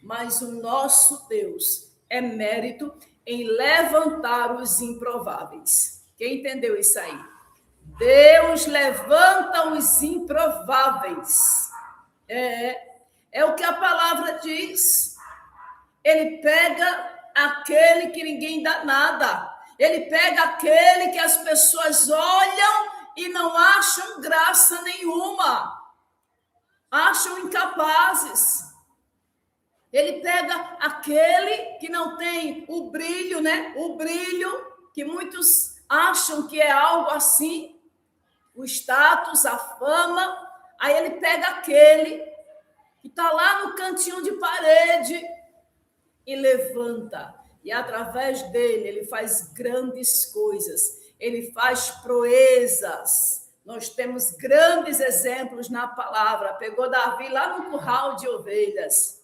mas o nosso Deus é mérito em levantar os improváveis. Quem entendeu isso aí? Deus levanta os improváveis. É o que a palavra diz. Ele pega aquele que ninguém dá nada. Ele pega aquele que as pessoas olham e não acham graça nenhuma. Acham incapazes. Ele pega aquele que não tem o brilho, né? O brilho que muitos acham que é algo assim, o status, a fama. Aí ele pega aquele que está lá no cantinho de parede e levanta. E através dele, ele faz grandes coisas. Ele faz proezas. Nós temos grandes exemplos na palavra. Pegou Davi lá no curral de ovelhas,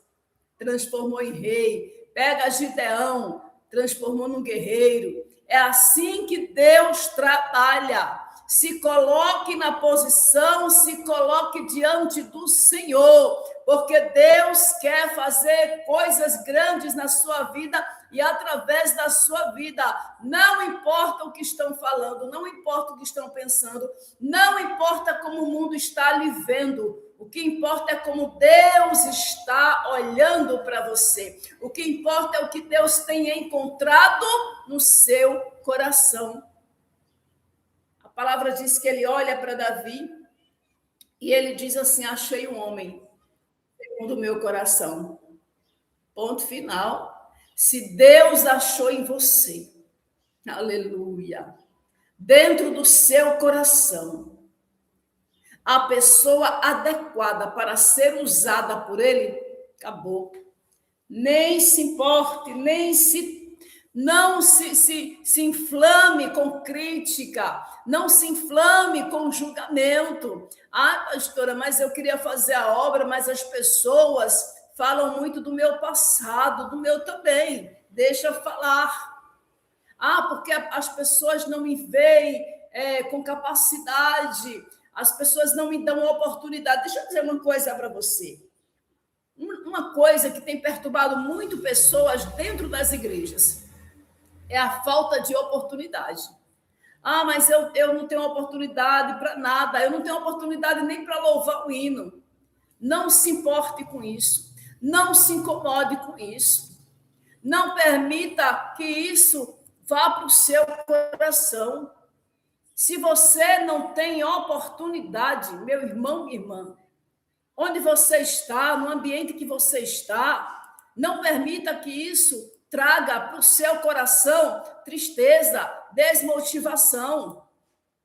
transformou em rei. Pega Gideão, transformou num guerreiro. É assim que Deus trabalha. Se coloque na posição, se coloque diante do Senhor, porque Deus quer fazer coisas grandes na sua vida e através da sua vida. Não importa o que estão falando, não importa o que estão pensando, não importa como o mundo está lhe vendo. O que importa é como Deus está olhando para você. O que importa é o que Deus tem encontrado no seu coração. A palavra diz que ele olha para Davi e ele diz assim: achei um homem segundo o meu coração. Ponto final. Se Deus achou em você, aleluia, dentro do seu coração, a pessoa adequada para ser usada por ele, acabou. Nem se importe, não se inflame com crítica, não se inflame com julgamento. Ah, pastora, mas eu queria fazer a obra, mas as pessoas falam muito do meu passado, do meu também. Deixa eu falar. Ah, porque as pessoas não me veem com capacidade, as pessoas não me dão oportunidade. Deixa eu dizer uma coisa para você. Uma coisa que tem perturbado muito pessoas dentro das igrejas é a falta de oportunidade. Ah, mas eu não tenho oportunidade para nada, eu não tenho oportunidade nem para louvar o hino. Não se importe com isso, não se incomode com isso. Não permita que isso vá para o seu coração. Se você não tem oportunidade, meu irmão, minha irmã, onde você está, no ambiente que você está, não permita que isso traga para o seu coração tristeza, desmotivação.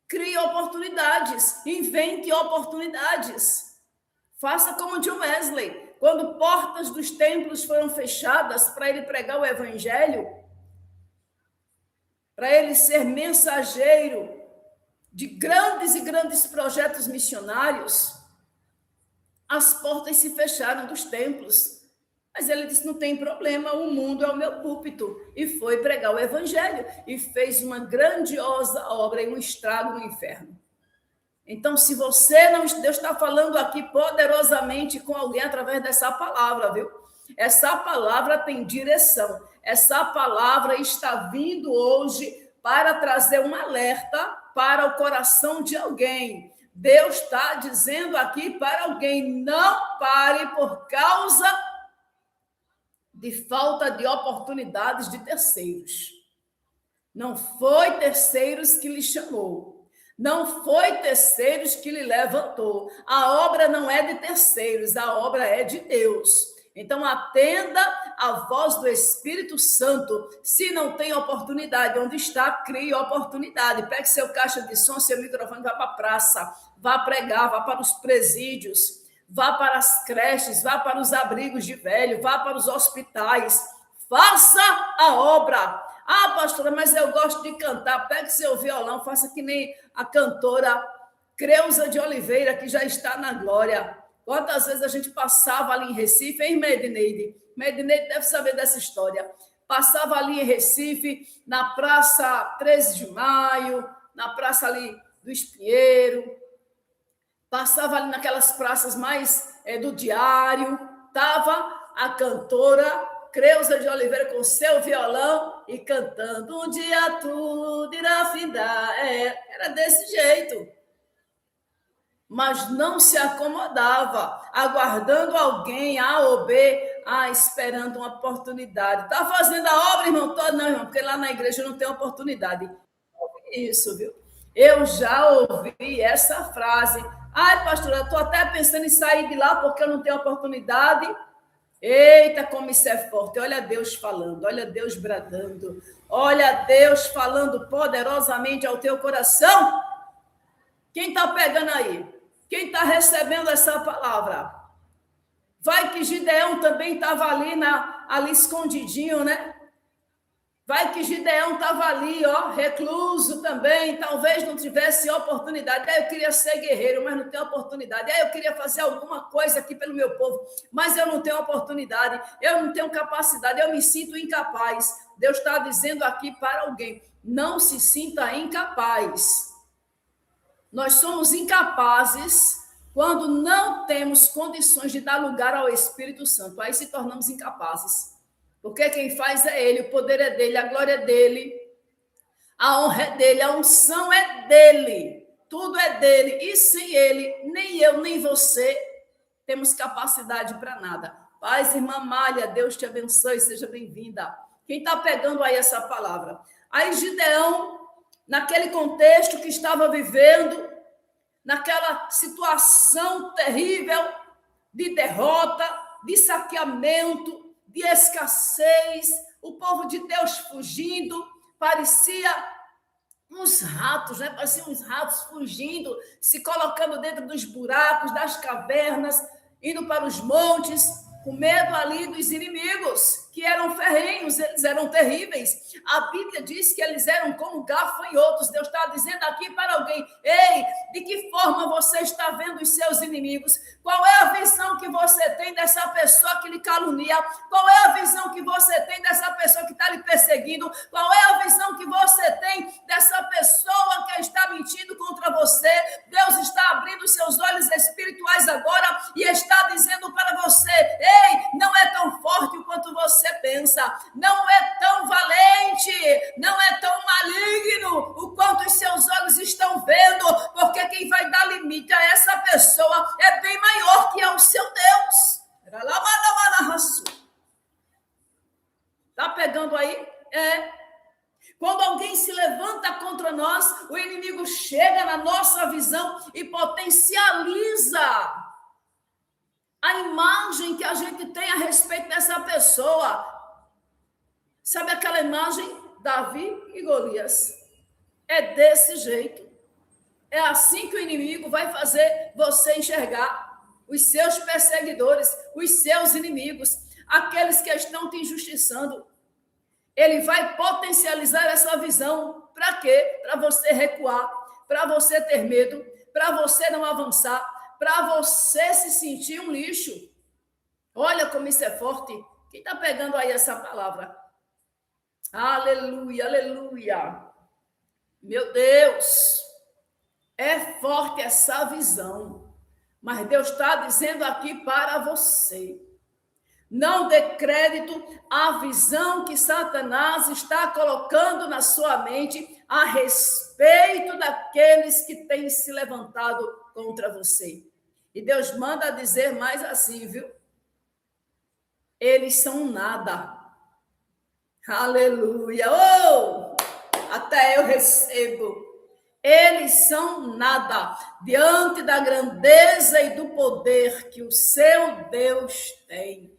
Crie oportunidades, invente oportunidades. Faça como John Wesley, quando portas dos templos foram fechadas para ele pregar o evangelho, para ele ser mensageiro de grandes e grandes projetos missionários, as portas se fecharam dos templos. Mas ele disse, não tem problema, o mundo é o meu púlpito. E foi pregar o evangelho e fez uma grandiosa obra e um estrago no inferno. Então, se você não... Deus está falando aqui poderosamente com alguém através dessa palavra, viu? Essa palavra tem direção. Essa palavra está vindo hoje para trazer um alerta para o coração de alguém. Deus está dizendo aqui para alguém, não pare por causa de falta de oportunidades de terceiros. Não foi terceiros que lhe chamou. Não foi terceiros que lhe levantou. A obra não é de terceiros, a obra é de Deus. Então, atenda a voz do Espírito Santo. Se não tem oportunidade, onde está, crie oportunidade. Pegue seu caixa de som, seu microfone, vá para a praça, vá pregar, vá para os presídios, vá para as creches, vá para os abrigos de velho, vá para os hospitais. Faça a obra. Ah, pastora, mas eu gosto de cantar. Pegue seu violão, faça que nem a cantora Creuza de Oliveira, que já está na glória. Quantas vezes a gente passava ali em Recife, hein, Medineide? Medineide deve saber dessa história. Passava ali em Recife, na Praça 13 de Maio, na Praça ali do Espinheiro, passava ali naquelas praças mais do Diário, estava a cantora Creuza de Oliveira com seu violão e cantando um dia tudo irá findar. Era desse jeito. Mas não se acomodava, aguardando alguém, A ou B, esperando uma oportunidade. Está fazendo a obra, irmão? Todo não, irmão, porque lá na igreja não tem oportunidade. Isso, viu? Eu já ouvi essa frase. Ai, pastora, eu estou até pensando em sair de lá porque eu não tenho oportunidade. Eita, como isso é forte. Olha Deus falando, olha Deus bradando, olha Deus falando poderosamente ao teu coração. Quem está pegando aí? Quem está recebendo essa palavra? Vai que Gideão também estava ali escondidinho, né? Vai que Gideão estava ali, recluso também, talvez não tivesse oportunidade. Eu queria ser guerreiro, mas não tenho oportunidade. Eu queria fazer alguma coisa aqui pelo meu povo, mas eu não tenho oportunidade, eu não tenho capacidade, eu me sinto incapaz. Deus está dizendo aqui para alguém, não se sinta incapaz. Nós somos incapazes quando não temos condições de dar lugar ao Espírito Santo. Aí se tornamos incapazes. Porque quem faz é Ele, o poder é dele, a glória é dele, a honra é dele, a unção é dele, tudo é dele. E sem Ele, nem eu, nem você temos capacidade para nada. Paz, irmã Malha, Deus te abençoe, seja bem-vinda. Quem está pegando aí essa palavra? Aí Gideão, naquele contexto que estava vivendo, naquela situação terrível de derrota, de saqueamento, de escassez, o povo de Deus fugindo, parecia uns ratos, né? Pareciam uns ratos fugindo, se colocando dentro dos buracos, das cavernas, indo para os montes, com medo ali dos inimigos, que eram ferrenhos, eles eram terríveis. A Bíblia diz que eles eram como gafanhotos. Deus está dizendo aqui para alguém, ei, de que forma você está vendo os seus inimigos? Qual é a visão que você tem dessa pessoa que lhe calunia? Qual é a visão que você tem dessa pessoa que está lhe perseguindo? Qual é a visão que você tem dessa pessoa que está mentindo contra você? Deus está abrindo seus olhos espirituais agora e está dizendo para você, ei, não é tão forte quanto você pensa, não é tão valente, não é tão maligno o quanto os seus olhos estão vendo, porque quem vai dar limite a essa pessoa é bem maior que é o seu Deus. Tá pegando aí? Quando alguém se levanta contra nós, o inimigo chega na nossa visão e potencializa a imagem que a gente tem a respeito dessa pessoa. Sabe aquela imagem? Davi e Golias. É desse jeito. É assim que o inimigo vai fazer você enxergar os seus perseguidores, os seus inimigos, aqueles que estão te injustiçando. Ele vai potencializar essa visão. Para quê? Para você recuar, para você ter medo, para você não avançar, para você se sentir um lixo. Olha como isso é forte. Quem está pegando aí essa palavra? Aleluia, aleluia. Meu Deus, é forte essa visão. Mas Deus está dizendo aqui para você. Não dê crédito à visão que Satanás está colocando na sua mente a respeito daqueles que têm se levantado contra você. E Deus manda dizer mais assim, viu? Eles são nada. Aleluia! Oh! Até eu recebo. Eles são nada diante da grandeza e do poder que o seu Deus tem.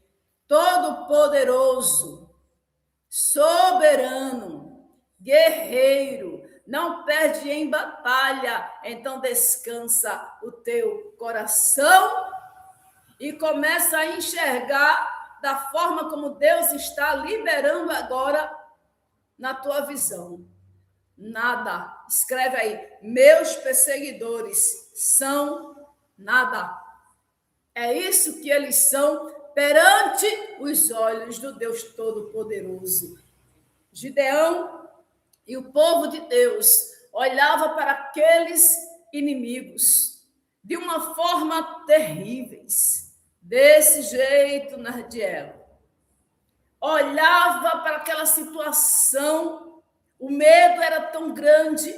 Todo-poderoso, soberano, guerreiro, não perde em batalha. Então descansa o teu coração e começa a enxergar da forma como Deus está liberando agora na tua visão. Nada. Escreve aí, meus perseguidores são nada. É isso que eles são perante os olhos do Deus Todo-Poderoso. Gideão e o povo de Deus olhava para aqueles inimigos de uma forma terríveis, Desse jeito, Nardiel. Olhava para aquela situação, o medo era tão grande.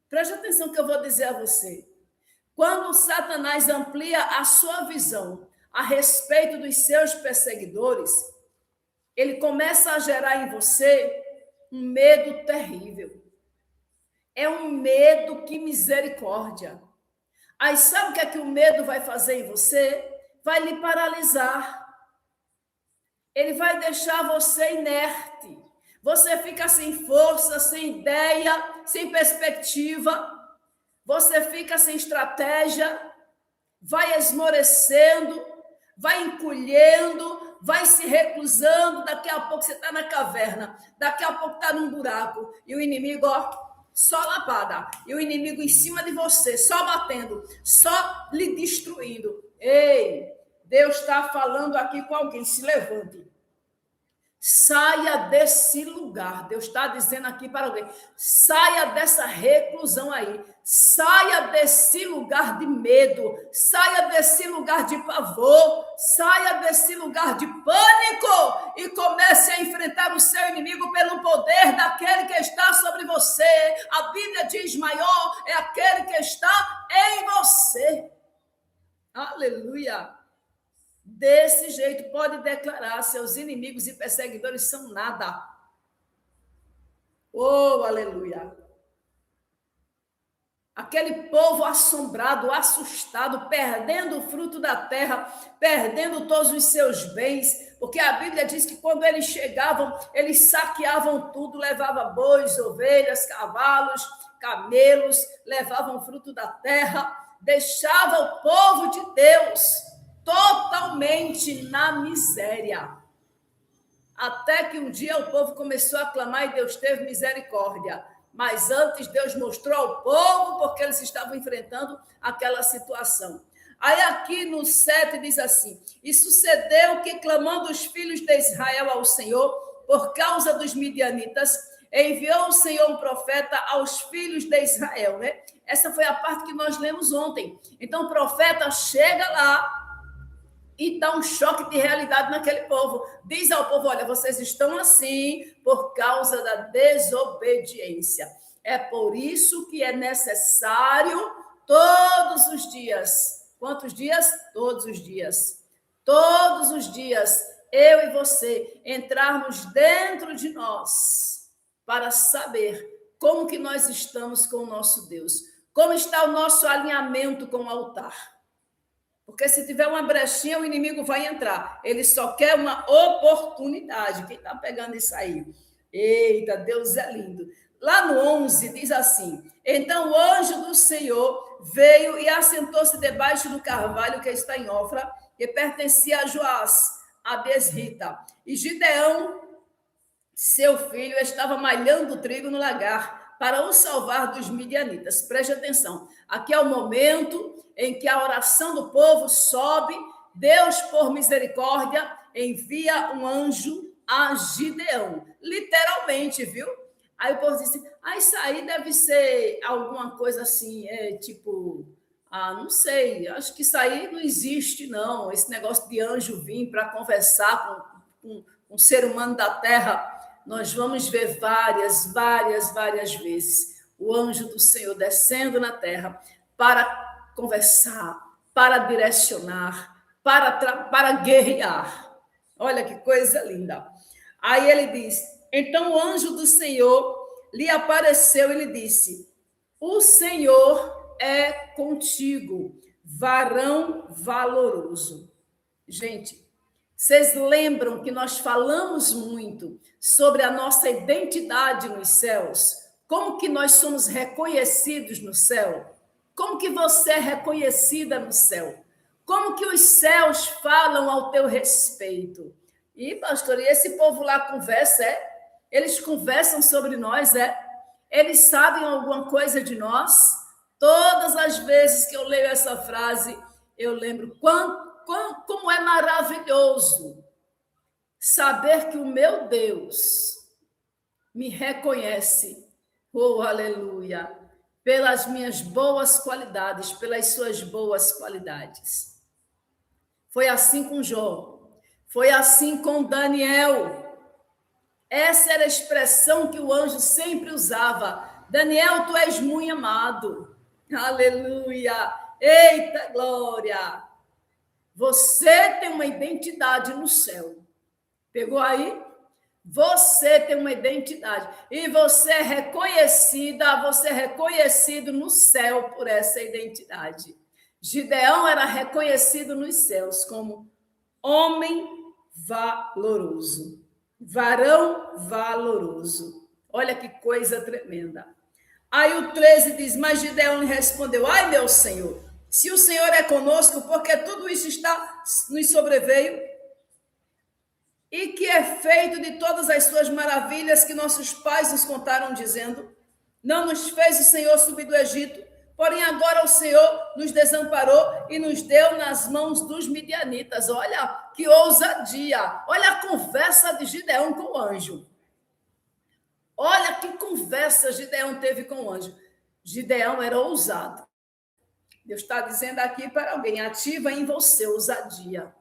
Preste atenção que eu vou dizer a você. Quando Satanás amplia a sua visão a respeito dos seus perseguidores, ele começa a gerar em você um medo terrível. É um medo que misericórdia. Aí sabe o que é que o medo vai fazer em você? Vai lhe paralisar. Ele vai deixar você inerte. Você fica sem força, sem ideia, sem perspectiva. Você fica sem estratégia. Vai esmorecendo, vai encolhendo, vai se reclusando. Daqui a pouco você está na caverna. Daqui a pouco está num buraco. E o inimigo, ó, só lapada. E o inimigo em cima de você, só batendo, só lhe destruindo. Ei, Deus está falando aqui com alguém, se levante. Saia desse lugar. Deus está dizendo aqui para alguém, saia dessa reclusão aí. Saia desse lugar de medo. Saia desse lugar de pavor. Saia desse lugar de pânico e comece a enfrentar o seu inimigo pelo poder daquele que está sobre você. A Bíblia diz, maior é aquele que está em você. Aleluia. Desse jeito, pode declarar: seus inimigos e perseguidores são nada. Oh, aleluia. Aquele povo assombrado, assustado, perdendo o fruto da terra, perdendo todos os seus bens, porque a Bíblia diz que quando eles chegavam, eles saqueavam tudo, levavam bois, ovelhas, cavalos, camelos, levavam fruto da terra, deixava o povo de Deus totalmente na miséria. Até que um dia o povo começou a clamar e Deus teve misericórdia. Mas antes Deus mostrou ao povo porque eles estavam enfrentando aquela situação. Aí aqui no 7 diz assim: e sucedeu que, clamando os filhos de Israel ao Senhor, por causa dos midianitas, enviou o Senhor um profeta aos filhos de Israel, né? Essa foi a parte que nós lemos ontem. Então o profeta chega lá e dá um choque de realidade naquele povo. Diz ao povo, olha, vocês estão assim por causa da desobediência. É por isso que é necessário todos os dias. Quantos dias? Todos os dias. Todos os dias, eu e você, entrarmos dentro de nós para saber como que nós estamos com o nosso Deus. Como está o nosso alinhamento com o altar. Porque se tiver uma brechinha, o inimigo vai entrar. Ele só quer uma oportunidade. Quem está pegando isso aí? Eita, Deus é lindo. Lá no 11 diz assim: então o anjo do Senhor veio e assentou-se debaixo do carvalho que está em Ofra, que pertencia a Joás, a Besrita. E Gideão, seu filho, estava malhando trigo no lagar para o salvar dos midianitas. Preste atenção. Aqui é o momento em que a oração do povo sobe, Deus, por misericórdia, envia um anjo a Gideão. Literalmente, viu? Aí o povo disse, isso aí deve ser alguma coisa assim, tipo, não sei, acho que isso aí não existe, não. Esse negócio de anjo vir para conversar com um ser humano da terra, nós vamos ver várias vezes o anjo do Senhor descendo na terra para conversar, para direcionar, para guerrear. Olha que coisa linda. Aí ele diz, então o anjo do Senhor lhe apareceu e lhe disse, o Senhor é contigo, varão valoroso. Gente, vocês lembram que nós falamos muito sobre a nossa identidade nos céus? Como que nós somos reconhecidos no céu? Como que você é reconhecida no céu? Como que os céus falam ao teu respeito? E, pastor, e esse povo lá conversa, Eles conversam sobre nós, Eles sabem alguma coisa de nós? Todas as vezes que eu leio essa frase, eu lembro como é maravilhoso saber que o meu Deus me reconhece, oh, aleluia, pelas minhas boas qualidades, pelas suas boas qualidades. Foi assim com Jó. Foi assim com Daniel. Essa era a expressão que o anjo sempre usava. Daniel, tu és muito amado. Aleluia. Eita, glória. Você tem uma identidade no céu. Pegou aí? Você tem uma identidade. E você é reconhecida, você é reconhecido no céu por essa identidade. Gideão era reconhecido nos céus como homem valoroso. Varão valoroso. Olha que coisa tremenda. Aí o 13 diz, mas Gideão lhe respondeu, ai meu Senhor, se o Senhor é conosco, porque tudo isso nos sobreveio, e que é feito de todas as suas maravilhas que nossos pais nos contaram, dizendo, não nos fez o Senhor subir do Egito, porém agora o Senhor nos desamparou e nos deu nas mãos dos midianitas. Olha que ousadia, olha a conversa de Gideão com o anjo. Olha que conversa Gideão teve com o anjo. Gideão era ousado. Deus está dizendo aqui para alguém, ativa em você ousadia.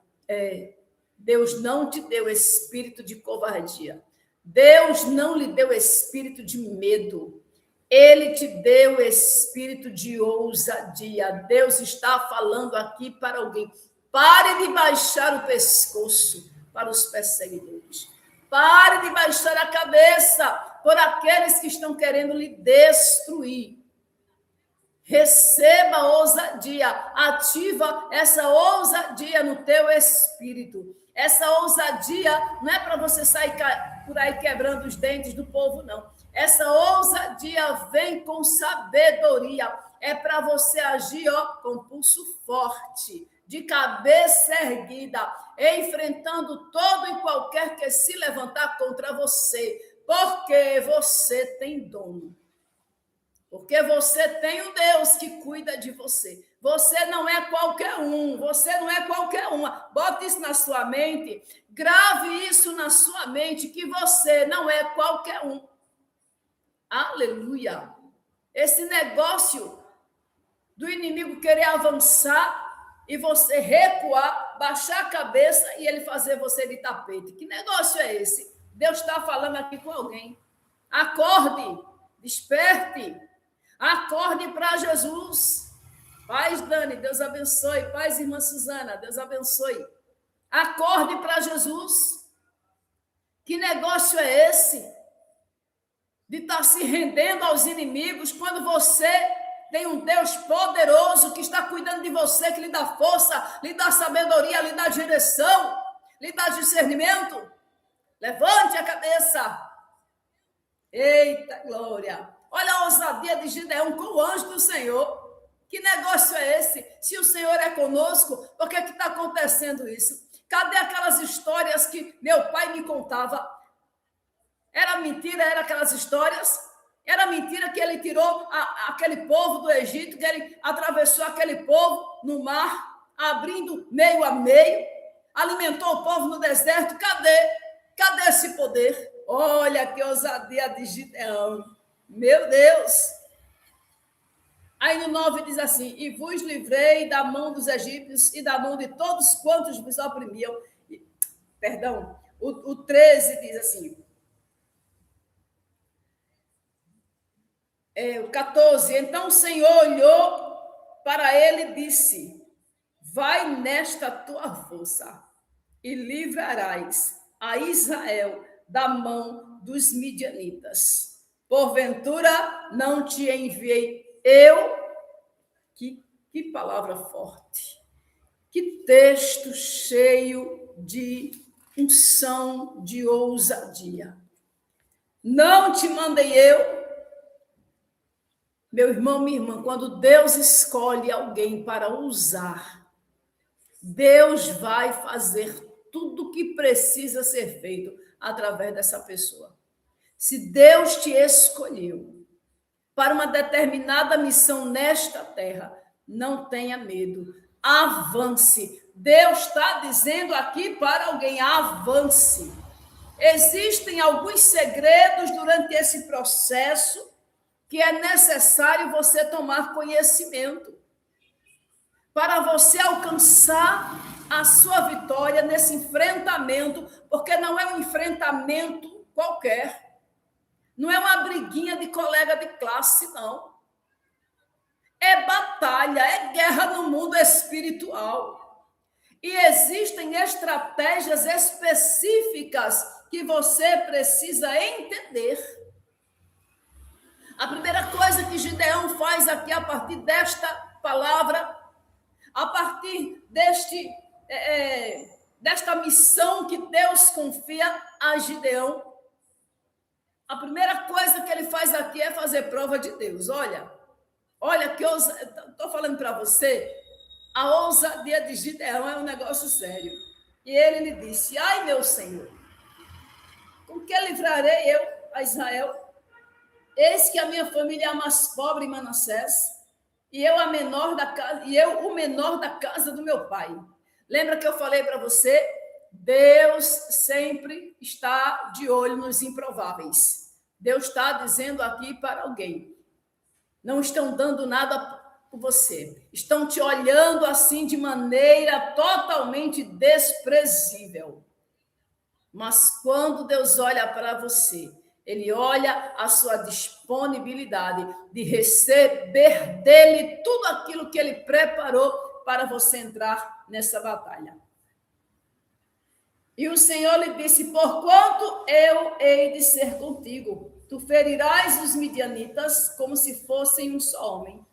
Deus não te deu espírito de covardia. Deus não lhe deu espírito de medo. Ele te deu espírito de ousadia. Deus está falando aqui para alguém. Pare de baixar o pescoço para os perseguidores. Pare de baixar a cabeça por aqueles que estão querendo lhe destruir. Receba ousadia. Ativa essa ousadia no teu espírito. Essa ousadia não é para você sair por aí quebrando os dentes do povo, não. Essa ousadia vem com sabedoria. É para você agir com pulso forte, de cabeça erguida, enfrentando todo e qualquer que se levantar contra você, porque você tem dono. Porque você tem um Deus que cuida de você. Você não é qualquer um. Você não é qualquer uma. Bote isso na sua mente. Grave isso na sua mente, que você não é qualquer um. Aleluia. Esse negócio do inimigo querer avançar e você recuar, baixar a cabeça e ele fazer você de tapete. Que negócio é esse? Deus está falando aqui com alguém. Acorde, desperte. Acorde para Jesus. Paz, Dani, Deus abençoe. Paz, irmã Suzana, Deus abençoe. Acorde para Jesus. Que negócio é esse? De estar se rendendo aos inimigos quando você tem um Deus poderoso que está cuidando de você, que lhe dá força, lhe dá sabedoria, lhe dá direção, lhe dá discernimento. Levante a cabeça. Eita, glória. Olha a ousadia de Gideão com o anjo do Senhor. Que negócio é esse? Se o Senhor é conosco, por que está acontecendo isso? Cadê aquelas histórias que meu pai me contava? Era mentira, era aquelas histórias? Era mentira que ele tirou aquele povo do Egito, que ele atravessou aquele povo no mar, abrindo meio a meio, alimentou o povo no deserto. Cadê? Cadê esse poder? Olha que ousadia de Gideão. Meu Deus! Aí no 9 diz assim, e vos livrei da mão dos egípcios e da mão de todos quantos vos oprimiam. Perdão, o 13 diz assim, o 14, então o Senhor olhou para ele e disse, vai nesta tua força e livrarás a Israel da mão dos midianitas. Porventura não te enviei eu? Que palavra forte. Que texto cheio de unção, de ousadia. Não te mandei eu? Meu irmão, minha irmã, quando Deus escolhe alguém para usar, Deus vai fazer tudo o que precisa ser feito através dessa pessoa. Se Deus te escolheu para uma determinada missão nesta terra, não tenha medo, avance. Deus está dizendo aqui para alguém, avance. Existem alguns segredos durante esse processo que é necessário você tomar conhecimento para você alcançar a sua vitória nesse enfrentamento, porque não é um enfrentamento qualquer, não é uma briguinha de colega de classe, não. É batalha, é guerra no mundo espiritual. E existem estratégias específicas que você precisa entender. A primeira coisa que Gideão faz aqui, a partir desta palavra, a partir desta missão que Deus confia a Gideão, a primeira coisa que ele faz aqui é fazer prova de Deus. Olha que eu estou falando para você, a ousadia de Gideão é um negócio sério. E ele lhe disse: ai, meu Senhor, com que livrarei eu a Israel? Eis que a minha família é a mais pobre em Manassés, e eu o menor da casa do meu pai. Lembra que eu falei para você? Deus sempre está de olho nos improváveis. Deus está dizendo aqui para alguém: não estão dando nada por você, estão te olhando assim de maneira totalmente desprezível. Mas quando Deus olha para você, Ele olha a sua disponibilidade de receber dele tudo aquilo que Ele preparou para você entrar nessa batalha. E o Senhor lhe disse: porquanto eu hei de ser contigo, tu ferirás os midianitas como se fossem um só homem.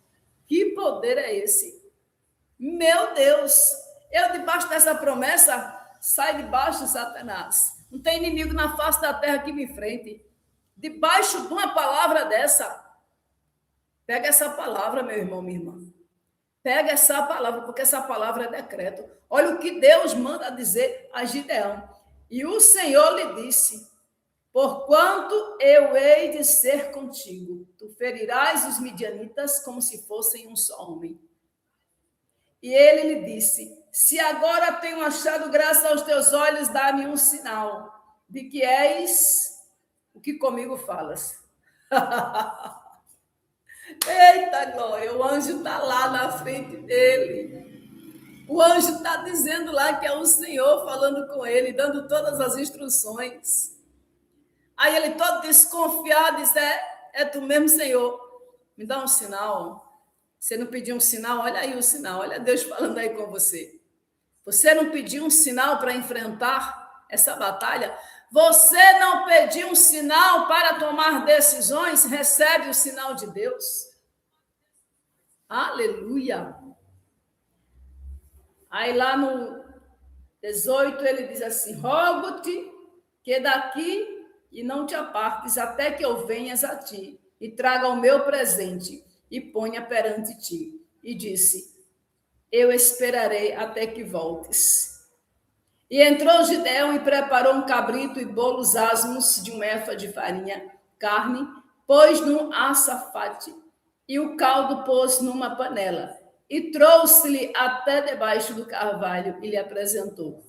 Que poder é esse? Meu Deus! Eu, debaixo dessa promessa, sai debaixo, Satanás. Não tem inimigo na face da terra que me enfrente. Debaixo de uma palavra dessa, pega essa palavra, meu irmão, minha irmã. Pega essa palavra, porque essa palavra é decreto. Olha o que Deus manda dizer a Gideão. E o Senhor lhe disse: porquanto eu hei de ser contigo, tu ferirás os midianitas como se fossem um só homem. E ele lhe disse: se agora tenho achado graça aos teus olhos, dá-me um sinal de que és o que comigo falas. Eita glória, o anjo está lá na frente dele. O anjo está dizendo lá que é o Senhor falando com ele, dando todas as instruções. Aí ele todo desconfiado diz: é tu mesmo, Senhor, me dá um sinal. Você não pediu um sinal? Olha aí o sinal, olha Deus falando aí com você. Você não pediu um sinal para enfrentar essa batalha? Você não pediu um sinal para tomar decisões? Recebe o sinal de Deus. Aleluia! Aí lá no 18 ele diz assim: rogo-te que daqui e não te apartes até que eu venhas a ti e traga o meu presente e ponha perante ti. E disse: eu esperarei até que voltes. E entrou Gideão e preparou um cabrito e bolos asmos de 1 efa de farinha, carne, pôs num açafate e o caldo pôs numa panela. E trouxe-lhe até debaixo do carvalho e lhe apresentou.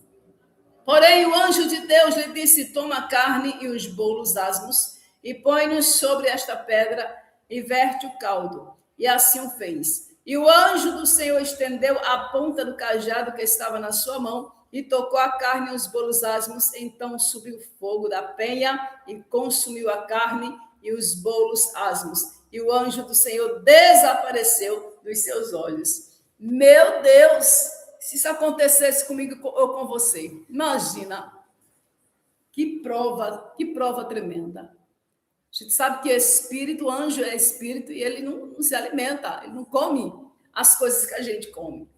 Porém, o anjo de Deus lhe disse: toma a carne e os bolos asmos e põe-nos sobre esta pedra e verte o caldo. E assim o fez. E o anjo do Senhor estendeu a ponta do cajado que estava na sua mão e tocou a carne e os bolos asmos. Então subiu o fogo da penha e consumiu a carne e os bolos asmos. E o anjo do Senhor desapareceu dos seus olhos. Meu Deus! Se isso acontecesse comigo ou com você, imagina que prova tremenda. A gente sabe que espírito, anjo é espírito, e ele não se alimenta, ele não come as coisas que a gente come.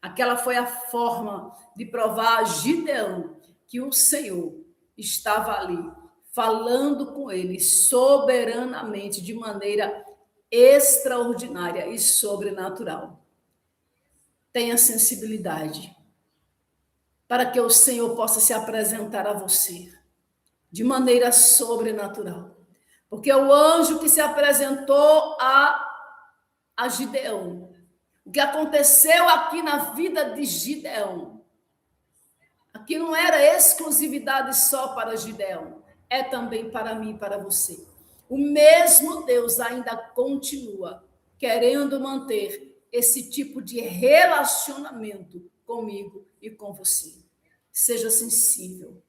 Aquela foi a forma de provar a Gideão que o Senhor estava ali, falando com ele soberanamente, de maneira extraordinária e sobrenatural. Tenha sensibilidade para que o Senhor possa se apresentar a você de maneira sobrenatural. Porque o anjo que se apresentou a Gideão, o que aconteceu aqui na vida de Gideão, aqui não era exclusividade só para Gideão, é também para mim e para você. O mesmo Deus ainda continua querendo manter esse tipo de relacionamento comigo e com você. Seja sensível.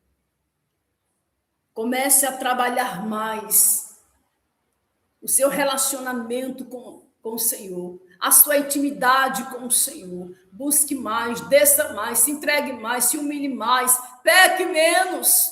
Comece a trabalhar mais o seu relacionamento com o Senhor, a sua intimidade com o Senhor. Busque mais, desça mais, se entregue mais, se humilhe mais, peque menos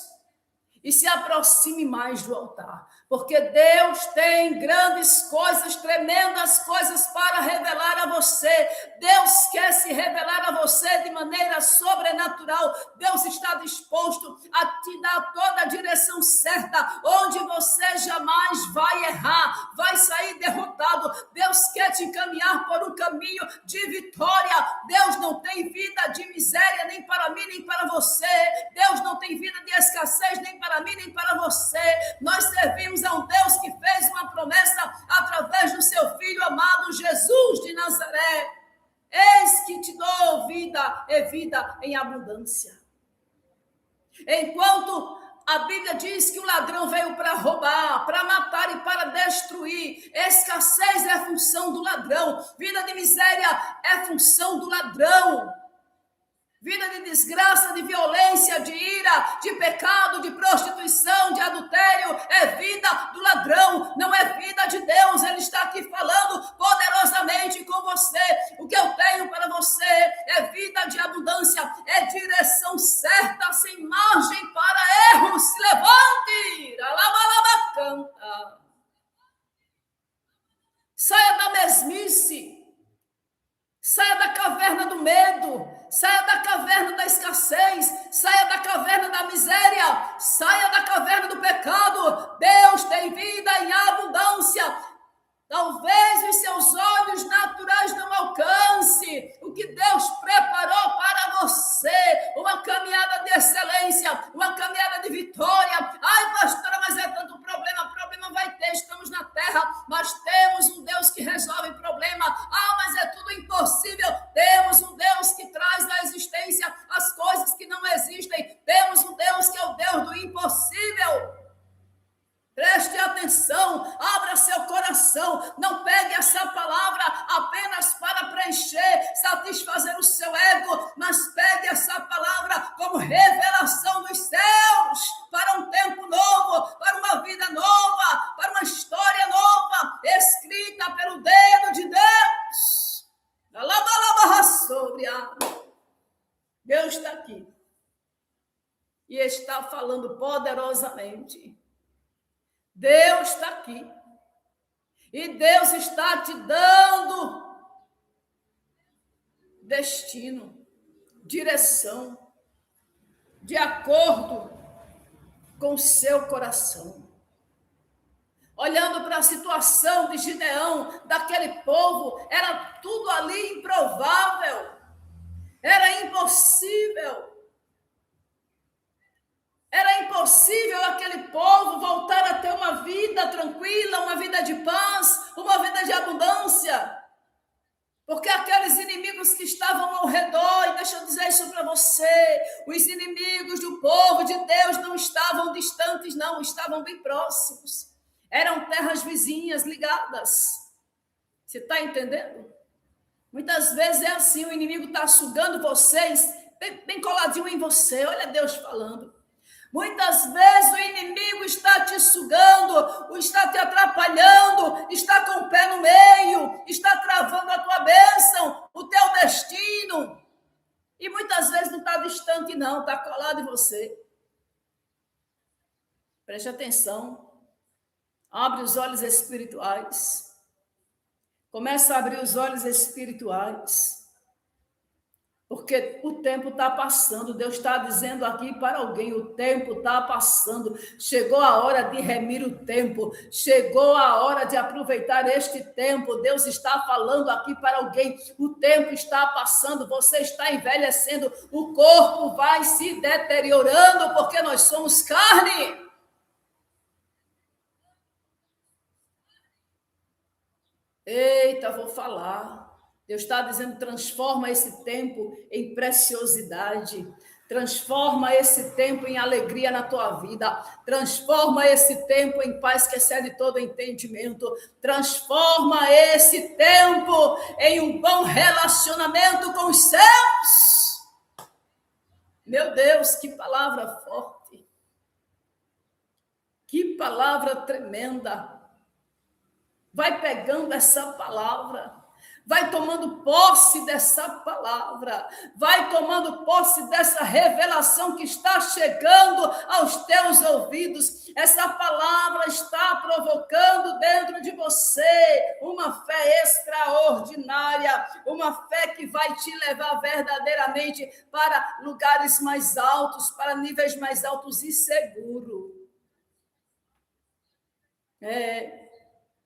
e se aproxime mais do altar. Porque Deus tem grandes coisas, tremendas coisas para revelar a você. Deus quer se revelar a você de maneira sobrenatural. Deus está disposto a te dar toda a direção certa, onde você jamais vai errar, vai sair derrotado. Deus quer te encaminhar por um caminho de vitória. Deus não tem vida de miséria, nem para mim, nem para você. Deus não tem vida de escassez, nem para mim, nem para você. Nós servimos a um Deus que fez uma promessa através do seu Filho amado Jesus de Nazaré. Eis que te dou vida e vida em abundância. Enquanto a Bíblia diz que o ladrão veio para roubar, para matar e para destruir, escassez é função do ladrão, vida de miséria é função do ladrão. Vida de desgraça, de violência, de ira, de pecado, de prostituição, de adultério, é vida do ladrão, não é vida de Deus. Ele está aqui falando poderosamente com você. O que eu tenho para você é vida de abundância, é direção certa, sem margem para erro. Se levante! Alabalaba, canta. Saia da mesmice. Saia da caverna do medo, saia da caverna da escassez, saia da caverna da miséria, saia da caverna do pecado. Deus tem vida em abundância. Talvez os seus olhos naturais não alcancem o que Deus preparou para você, uma caminhada de excelência, uma caminhada de vitória. Ai, pastora, mas é tanto problema vai ter, estamos na terra, mas temos um Deus que resolve problema. Ah, mas é tudo impossível. Temos um Deus que traz à existência as coisas que não existem. Temos um Deus que é o Deus do impossível. Preste atenção, abra seu coração, não pegue essa palavra apenas para preencher, satisfazer o seu ego, mas pegue essa palavra como revelação dos céus, para um tempo novo, para uma vida nova, para uma história nova, escrita pelo dedo de Deus. Deus está aqui e está falando poderosamente. Deus está aqui. E Deus está te dando destino, direção, de acordo com o seu coração. Olhando para a situação de Gideão, daquele povo, era tudo ali improvável, era impossível. Era impossível aquele povo voltar a ter uma vida tranquila, uma vida de paz, uma vida de abundância. Porque aqueles inimigos que estavam ao redor, e deixa eu dizer isso para você, os inimigos do povo de Deus não estavam distantes, não, estavam bem próximos. Eram terras vizinhas ligadas. Você está entendendo? Muitas vezes é assim, o inimigo está sugando vocês, bem coladinho em você, olha Deus falando. Muitas vezes o inimigo está te sugando, está te atrapalhando, está com o pé no meio, está travando a tua bênção, o teu destino. E muitas vezes não está distante, não, está colado em você. Preste atenção. Abre os olhos espirituais. Começa a abrir os olhos espirituais. Porque o tempo está passando, Deus está dizendo aqui para alguém, o tempo está passando, chegou a hora de remir o tempo, chegou a hora de aproveitar este tempo, Deus está falando aqui para alguém, o tempo está passando, você está envelhecendo, o corpo vai se deteriorando, porque nós somos carne. Eita, vou falar. Deus está dizendo, transforma esse tempo em preciosidade. Transforma esse tempo em alegria na tua vida. Transforma esse tempo em paz que excede todo entendimento. Transforma esse tempo em um bom relacionamento com os céus. Meu Deus, que palavra forte. Que palavra tremenda. Vai pegando essa palavra. Vai tomando posse dessa palavra, vai tomando posse dessa revelação que está chegando aos teus ouvidos. Essa palavra está provocando dentro de você uma fé extraordinária, uma fé que vai te levar verdadeiramente para lugares mais altos, para níveis mais altos e seguros.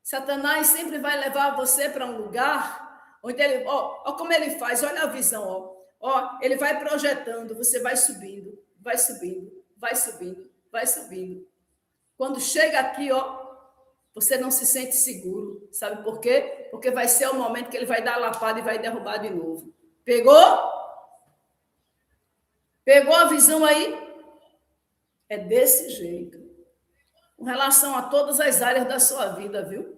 Satanás sempre vai levar você para um lugar onde ele, ó como ele faz, olha a visão, ele vai projetando, você vai subindo, vai subindo, vai subindo, vai subindo. Quando chega aqui, você não se sente seguro, sabe por quê? Porque vai ser o momento que ele vai dar a lapada e vai derrubar de novo. Pegou? Pegou a visão aí? É desse jeito. Com relação a todas as áreas da sua vida, viu?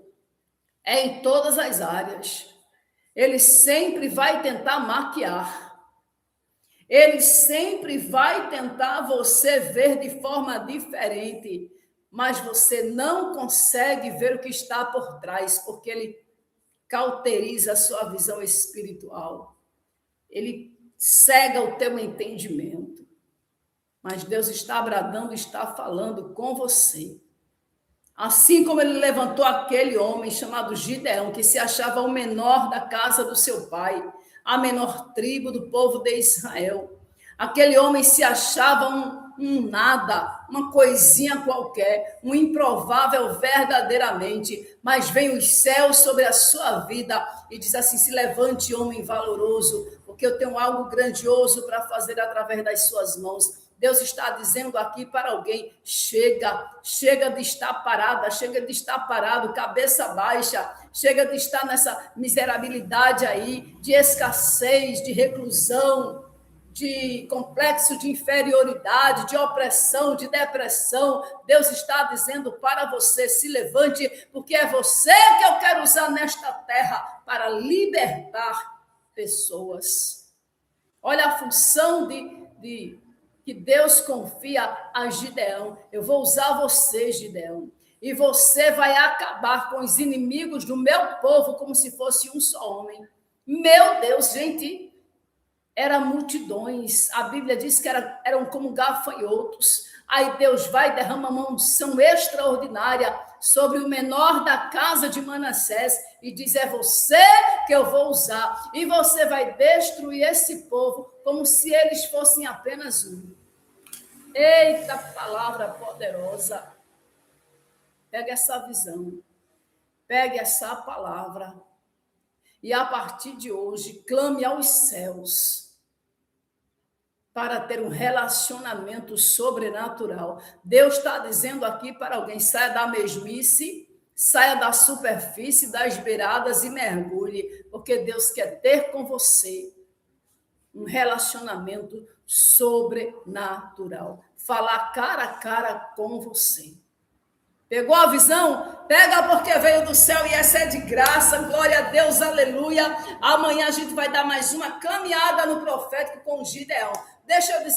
É em todas as áreas. Ele sempre vai tentar maquiar. Ele sempre vai tentar você ver de forma diferente, mas você não consegue ver o que está por trás, porque ele cauteriza a sua visão espiritual. Ele cega o teu entendimento. Mas Deus está bradando, está falando com você. Assim como ele levantou aquele homem chamado Gideão, que se achava o menor da casa do seu pai, a menor tribo do povo de Israel. Aquele homem se achava um nada, uma coisinha qualquer, um improvável verdadeiramente, mas vem os céus sobre a sua vida e diz assim: se levante, homem valoroso, porque eu tenho algo grandioso para fazer através das suas mãos. Deus está dizendo aqui para alguém: chega de estar parada, chega de estar parado, cabeça baixa, chega de estar nessa miserabilidade aí, de escassez, de reclusão, de complexo de inferioridade, de opressão, de depressão. Deus está dizendo para você: se levante, porque é você que eu quero usar nesta terra para libertar pessoas. Olha a função que Deus confia a Gideão. Eu vou usar você, Gideão, e você vai acabar com os inimigos do meu povo como se fosse um só homem. Meu Deus, gente, eram multidões. A Bíblia diz que eram como gafanhotos. Aí Deus vai derrama uma unção extraordinária sobre o menor da casa de Manassés e diz: é você que eu vou usar, e você vai destruir esse povo como se eles fossem apenas um. Eita, palavra poderosa. Pega essa visão, pegue essa palavra e a partir de hoje clame aos céus para ter um relacionamento sobrenatural. Deus está dizendo aqui para alguém: saia da mesmice, saia da superfície, das beiradas e mergulhe, porque Deus quer ter com você um relacionamento sobrenatural. Falar cara a cara com você. Pegou a visão? Pega, porque veio do céu e essa é de graça. Glória a Deus, aleluia. Amanhã a gente vai dar mais uma caminhada no profético com Gideão. Deixa eu dizer